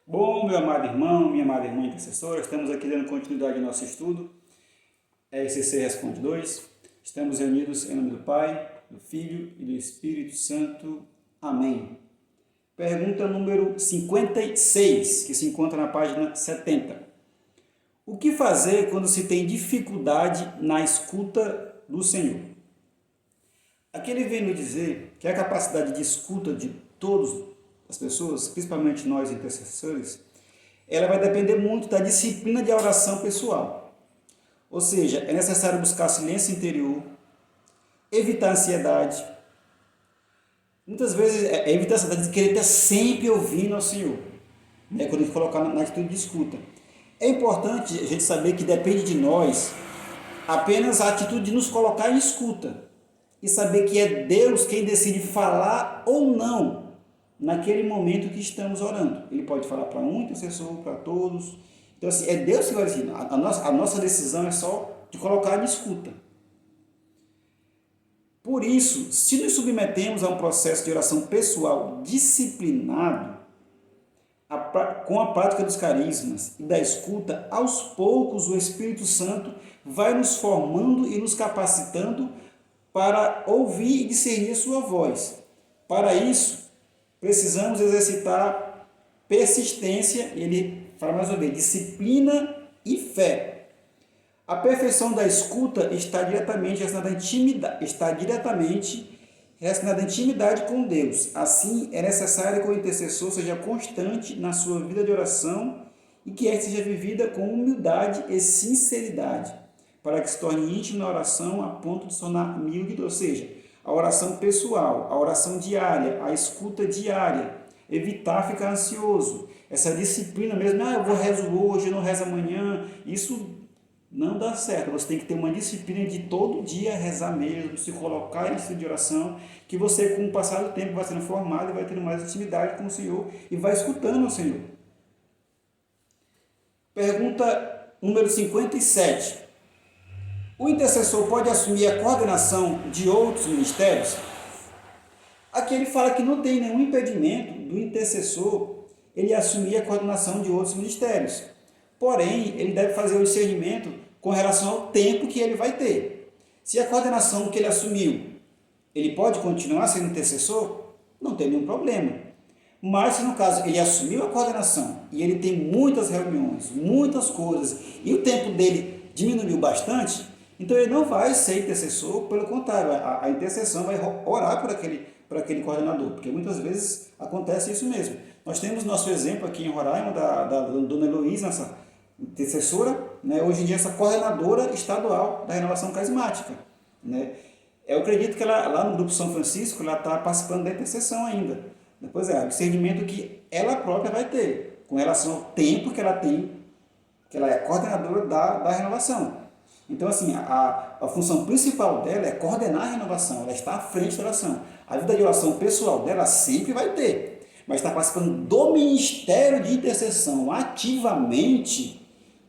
Bom, meu amado irmão, minha amada irmã intercessora, estamos aqui dando continuidade ao nosso estudo, RCC Responde 2. Estamos reunidos em nome do Pai, do Filho e do Espírito Santo. Amém. Pergunta número 56, que se encontra na página 70. O que fazer quando se tem dificuldade na escuta do Senhor? Aqui ele vem nos dizer que a capacidade de escuta de todas as pessoas, principalmente nós intercessores, ela vai depender muito da disciplina de oração pessoal. Ou seja, é necessário buscar silêncio interior, evitar ansiedade. Muitas vezes é evitar a ansiedade de querer estar sempre ouvindo ao Senhor, né? Quando a gente colocar na atitude de escuta. É importante a gente saber que depende de nós apenas a atitude de nos colocar em escuta e saber que é Deus quem decide falar ou não naquele momento que estamos orando. Ele pode falar para um intercessor, para todos. Então, assim, é Deus que vai decidir. A nossa decisão é só de colocar em escuta. Por isso, se nos submetemos a um processo de oração pessoal disciplinado, com a prática dos carismas e da escuta, aos poucos o Espírito Santo vai nos formando e nos capacitando para ouvir e discernir a sua voz. Para isso, precisamos exercitar persistência, ele fala mais uma vez, disciplina e fé. A perfeição da escuta está diretamente relacionada à intimidade com Deus. Assim, é necessário que o intercessor seja constante na sua vida de oração e que esta seja vivida com humildade e sinceridade, para que se torne íntimo na oração a ponto de se tornar humilde, ou seja, a oração pessoal, a oração diária, a escuta diária, evitar ficar ansioso, essa disciplina mesmo, eu vou rezo hoje, eu não rezo amanhã, isso não dá certo. Você tem que ter uma disciplina de todo dia rezar mesmo, se colocar em estado de oração, que você com o passar do tempo vai sendo formado e vai tendo mais intimidade com o Senhor e vai escutando o Senhor. Pergunta número 57. O intercessor pode assumir a coordenação de outros ministérios? Aqui ele fala que não tem nenhum impedimento do intercessor ele assumir a coordenação de outros ministérios. Porém, ele deve fazer o discernimento com relação ao tempo que ele vai ter. Se a coordenação que ele assumiu, ele pode continuar sendo intercessor, não tem nenhum problema. Mas se no caso ele assumiu a coordenação e ele tem muitas reuniões, muitas coisas, e o tempo dele diminuiu bastante, então ele não vai ser intercessor, pelo contrário, a intercessão vai orar por aquele coordenador, porque muitas vezes acontece isso mesmo. Nós temos nosso exemplo aqui em Roraima, da dona Heloísa, nossa intercessora, né? Hoje em dia essa coordenadora estadual da renovação carismática. Né? Eu acredito que ela, lá no Grupo São Francisco, ela está participando da intercessão ainda. Depois o discernimento que ela própria vai ter, com relação ao tempo que ela tem, que ela é coordenadora da renovação. Então, assim, a função principal dela é coordenar a renovação, ela está à frente da oração. A vida de oração pessoal dela sempre vai ter, mas está participando do ministério de intercessão ativamente,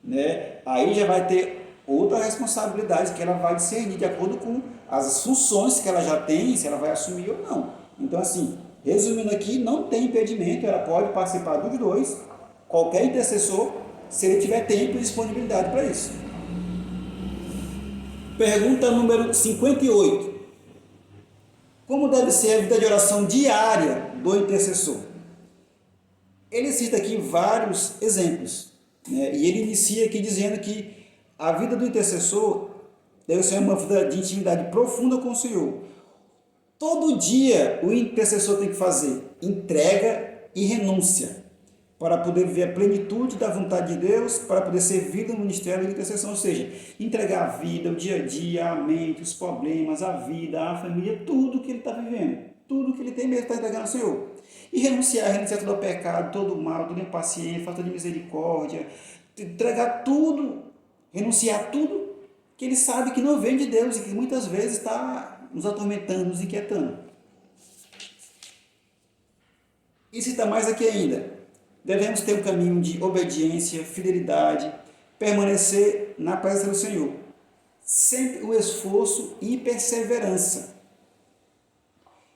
né? Aí já vai ter outra responsabilidade que ela vai discernir de acordo com as funções que ela já tem, se ela vai assumir ou não. Então, assim, resumindo aqui, não tem impedimento, ela pode participar dos dois, qualquer intercessor, se ele tiver tempo e disponibilidade para isso. Pergunta número 58. Como deve ser a vida de oração diária do intercessor? Ele cita aqui vários exemplos, né? E ele inicia aqui dizendo que a vida do intercessor deve ser uma vida de intimidade profunda com o Senhor. Todo dia o intercessor tem que fazer entrega e renúncia para poder viver a plenitude da vontade de Deus, para poder servir no ministério de intercessão, ou seja, entregar a vida, o dia a dia, a mente, os problemas, a vida, a família, tudo que ele está vivendo, tudo que ele tem mesmo está entregando ao Senhor. E renunciar todo o pecado, todo o mal, toda impaciência, falta de misericórdia, entregar tudo, renunciar a tudo que ele sabe que não vem de Deus e que muitas vezes está nos atormentando, nos inquietando. E cita mais aqui ainda. Devemos ter um caminho de obediência, fidelidade, permanecer na presença do Senhor. Sempre o esforço e perseverança.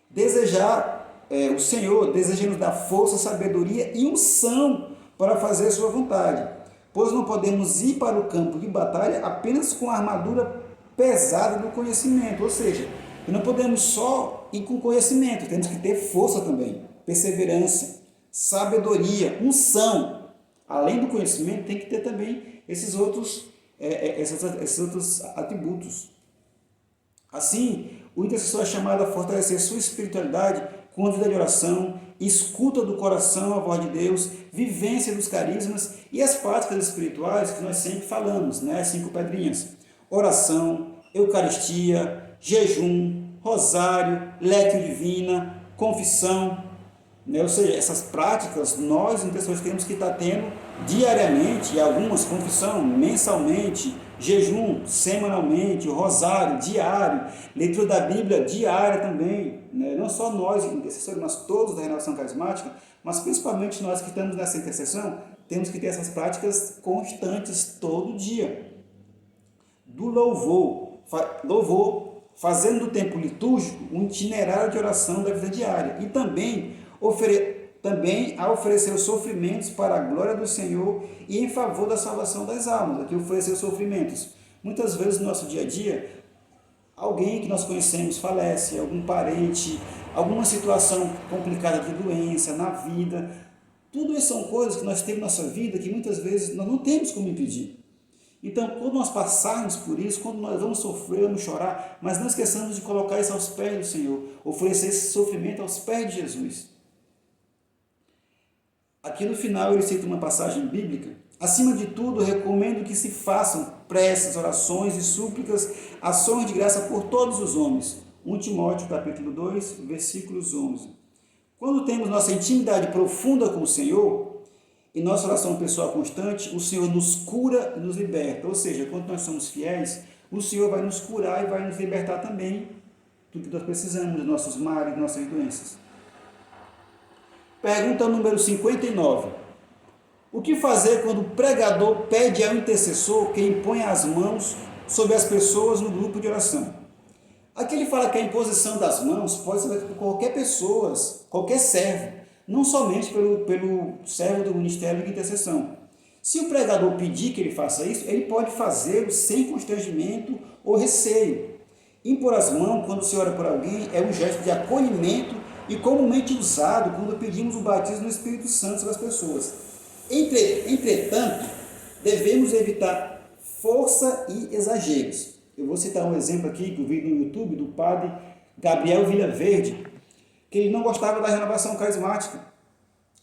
Desejar o Senhor, deseja nos dar força, sabedoria e unção para fazer a sua vontade, pois não podemos ir para o campo de batalha apenas com a armadura pesada do conhecimento, ou seja, não podemos só ir com conhecimento, temos que ter força também, perseverança, sabedoria, unção. Além do conhecimento, tem que ter também esses outros atributos. Assim, o intercessor é chamado a fortalecer sua espiritualidade com a vida de oração, escuta do coração a voz de Deus, vivência dos carismas e as práticas espirituais que nós sempre falamos, né? As 5 pedrinhas: oração, Eucaristia, jejum, rosário, lectio divina, confissão, né? Ou seja, essas práticas nós, intercessores, temos que estar tendo diariamente, e algumas confissão mensalmente, jejum semanalmente, rosário diário, leitura da Bíblia diária também, né? Não só nós, intercessores, mas todos da renovação carismática, mas principalmente nós que estamos nessa intercessão, temos que ter essas práticas constantes todo dia. Do louvor, fazendo do tempo litúrgico um itinerário de oração da vida diária, e também a oferecer os sofrimentos para a glória do Senhor e em favor da salvação das almas. Aqui oferecer os sofrimentos. Muitas vezes no nosso dia a dia, alguém que nós conhecemos falece, algum parente, alguma situação complicada de doença na vida. Tudo isso são coisas que nós temos na nossa vida que muitas vezes nós não temos como impedir. Então, quando nós passarmos por isso, quando nós vamos sofrer, vamos chorar, mas não esqueçamos de colocar isso aos pés do Senhor, oferecer esse sofrimento aos pés de Jesus. Aqui no final ele cita uma passagem bíblica. Acima de tudo, recomendo que se façam preces, orações e súplicas, ações de graça por todos os homens. 1 Timóteo capítulo 2, versículos 11. Quando temos nossa intimidade profunda com o Senhor, e nossa oração pessoal constante, o Senhor nos cura e nos liberta. Ou seja, quando nós somos fiéis, o Senhor vai nos curar e vai nos libertar também do que nós precisamos, dos nossos males, das nossas doenças. Pergunta número 59. O que fazer quando o pregador pede ao intercessor que imponha as mãos sobre as pessoas no grupo de oração? Aqui ele fala que a imposição das mãos pode ser por qualquer pessoa, qualquer servo, não somente pelo servo do ministério de intercessão. Se o pregador pedir que ele faça isso, ele pode fazê-lo sem constrangimento ou receio. Impor as mãos quando se ora por alguém é um gesto de acolhimento e comumente usado quando pedimos o batismo no Espírito Santo sobre as pessoas. Entretanto, devemos evitar força e exageros. Eu vou citar um exemplo aqui que eu vi no YouTube do padre Gabriel Villaverde, que ele não gostava da renovação carismática,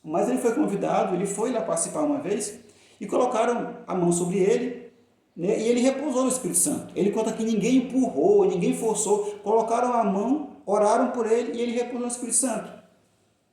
mas ele foi convidado, ele foi lá participar uma vez e colocaram a mão sobre ele, né, e ele repousou no Espírito Santo. Ele conta que ninguém empurrou, ninguém forçou, colocaram a mão, oraram por ele e ele repousou no Espírito Santo.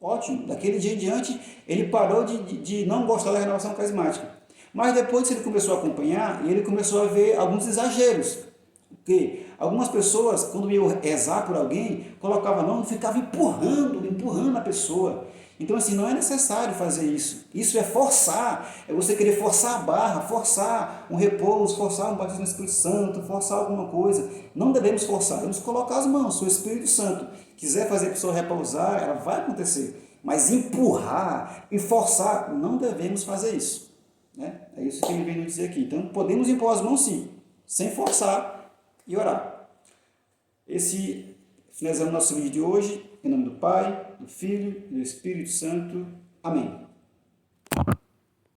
Ótimo, daquele dia em diante ele parou de não gostar da renovação carismática. Mas depois ele começou a acompanhar e ele começou a ver alguns exageros. Porque algumas pessoas, quando iam rezar por alguém, colocavam a mão e ficavam empurrando a pessoa. Então, assim, não é necessário fazer isso. Isso é forçar, é você querer forçar a barra, forçar um repouso, forçar um batismo no Espírito Santo, forçar alguma coisa. Não devemos forçar, devemos colocar as mãos. Se o Espírito Santo quiser fazer a pessoa repousar, ela vai acontecer. Mas empurrar e forçar, não devemos fazer isso. Né? É isso que ele vem nos dizer aqui. Então, podemos impor as mãos sim, sem forçar, e orar. Finalizando nosso vídeo de hoje, em nome do Pai, do Filho e do Espírito Santo. Amém.